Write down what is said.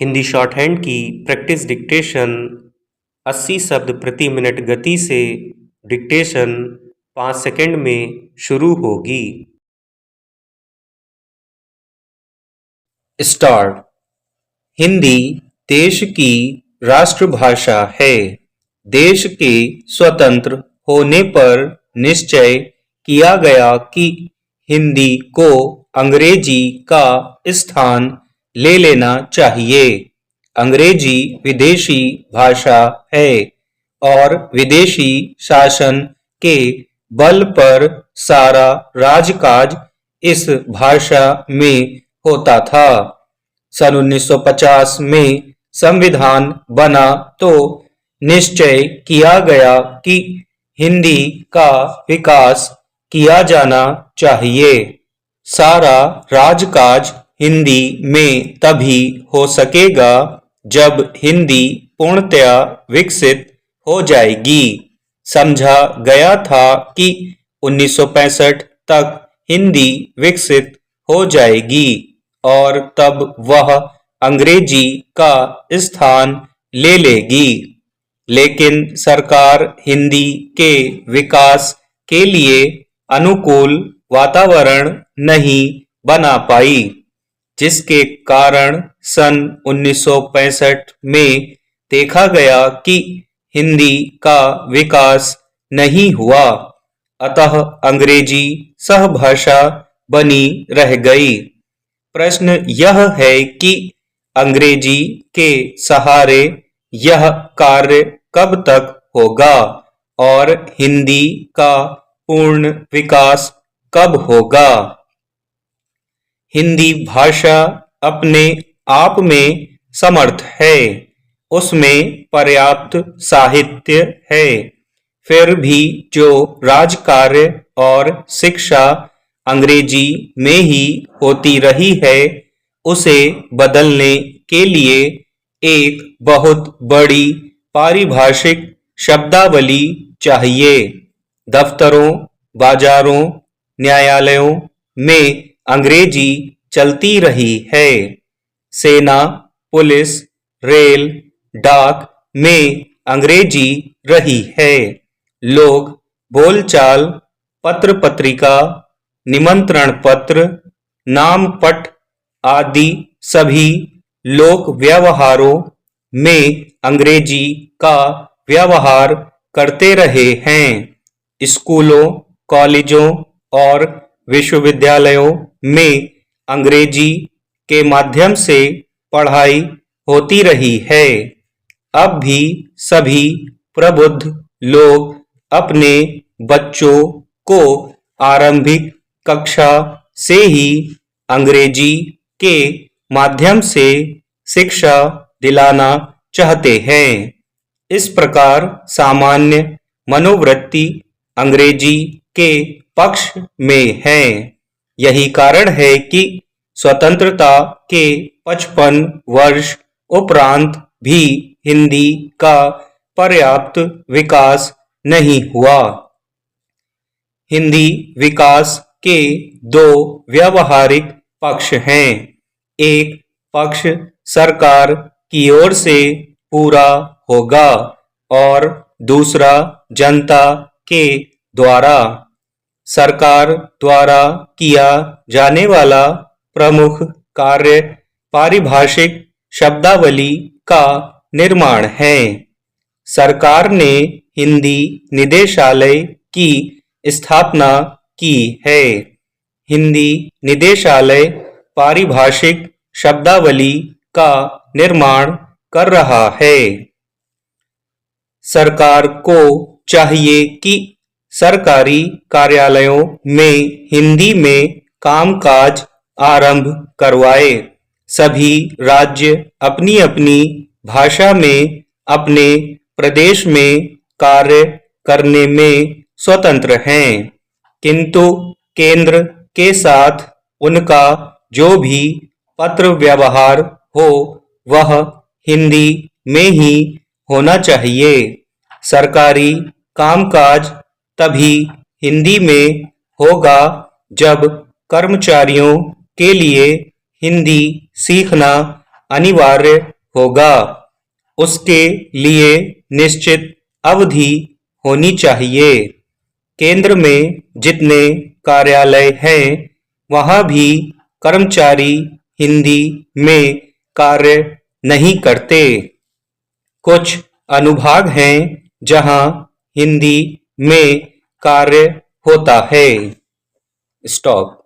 Hindi short hand की practice dictation 80 शब्द प्रति मिनट गति से डिक्टेशन 5 सेकंड में शुरू होगी। स्टार्ट। हिंदी देश की राष्ट्रभाषा है। देश के स्वतंत्र होने पर निश्चय किया गया कि हिंदी को अंग्रेजी का स्थान ले लेना चाहिए। अंग्रेजी विदेशी भाषा है और विदेशी शासन के बल पर सारा राजकाज इस भाषा में होता था। सन 1950 में संविधान बना तो निश्चय किया गया कि हिंदी का विकास किया जाना चाहिए। सारा राजकाज हिंदी में तभी हो सकेगा जब हिंदी पूर्णतया विकसित हो जाएगी। समझा गया था कि 1965 तक हिंदी विकसित हो जाएगी और तब वह अंग्रेजी का स्थान ले लेगी, लेकिन सरकार हिंदी के विकास के लिए अनुकूल वातावरण नहीं बना पाई, जिसके कारण सन 1965 में देखा गया कि हिंदी का विकास नहीं हुआ, अतः अंग्रेजी सहभाषा बनी रह गई। प्रश्न यह है कि अंग्रेजी के सहारे यह कार्य कब तक होगा और हिंदी का पूर्ण विकास कब होगा। हिंदी भाषा अपने आप में समर्थ है, उसमें पर्याप्त साहित्य है, फिर भी जो राजकार्य और शिक्षा अंग्रेजी में ही होती रही है, उसे बदलने के लिए एक बहुत बड़ी पारिभाषिक शब्दावली चाहिए। दफ्तरों, बाजारों, न्यायालयों में अंग्रेजी चलती रही है। सेना, पुलिस, रेल, डाक में अंग्रेजी रही है। लोग बोलचाल, पत्र पत्रिका, निमंत्रण पत्र, नाम पट आदि सभी लोक व्यवहारों में अंग्रेजी का व्यवहार करते रहे हैं। स्कूलों, कॉलेजों और विश्वविद्यालयों में अंग्रेजी के माध्यम से पढ़ाई होती रही है। अब भी सभी प्रबुद्ध लोग अपने बच्चों को आरंभिक कक्षा से ही अंग्रेजी के माध्यम से शिक्षा दिलाना चाहते हैं। इस प्रकार सामान्य मनोवृत्ति अंग्रेजी के पक्ष में है। यही कारण है कि स्वतंत्रता के 55 वर्ष उपरांत भी हिंदी का पर्याप्त विकास नहीं हुआ। हिंदी विकास के दो व्यावहारिक पक्ष हैं। एक पक्ष सरकार की ओर से पूरा होगा और दूसरा जनता के द्वारा। सरकार द्वारा किया जाने वाला प्रमुख कार्य पारिभाषिक शब्दावली का निर्माण है। सरकार ने हिंदी निदेशालय की स्थापना की है। हिंदी निदेशालय पारिभाषिक शब्दावली का निर्माण कर रहा है। सरकार को चाहिए कि सरकारी कार्यालयों में हिंदी में कामकाज आरंभ करवाए। सभी राज्य अपनी अपनी भाषा में अपने प्रदेश में कार्य करने में स्वतंत्र हैं, किंतु केंद्र के साथ उनका जो भी पत्र व्यवहार हो वह हिंदी में ही होना चाहिए। सरकारी कामकाज तभी हिंदी में होगा जब कर्मचारियों के लिए हिंदी सीखना अनिवार्य होगा। उसके लिए निश्चित अवधि होनी चाहिए। केंद्र में जितने कार्यालय हैं वहाँ भी कर्मचारी हिंदी में कार्य नहीं करते। कुछ अनुभाग हैं जहाँ हिंदी में कार्य होता है। स्टॉप।